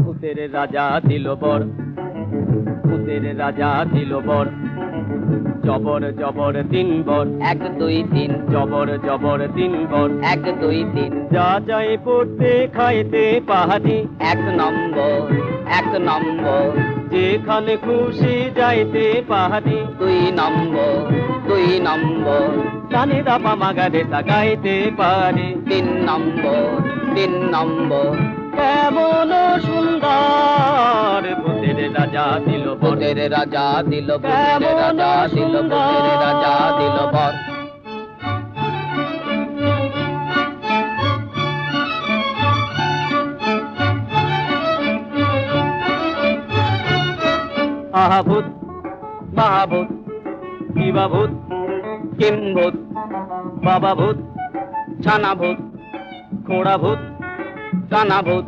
ভূতের রাজা দিল বর, ভূতের রাজা দিল বর, জবর জবর তিন বর, 1 2 3 জবর জবর তিন বর, 1 2 3 যা চাই পড়তে খাইতে পাহাড়ি, 1 নম্বর 1 নম্বর, যেখানে খুশি যাইতে পাহাড়ি, 2 নম্বর 2 নম্বর, কানে দাপা মাগারে তাকাইতে পারি, 3 নম্বর 3 নম্বর, কেমন সুন্দর ভূতের রাজা দিল বর, ভূতের রাজা দিল, ভূতের রাজা দিল, ভূতের রাজা দিল বর। আহা ভূত মহাভূত, কিবা ভূত, কিম্ভূত, বাবা ভূত, ছানা ভূত, খোড়া ভূত, কানা ভূত,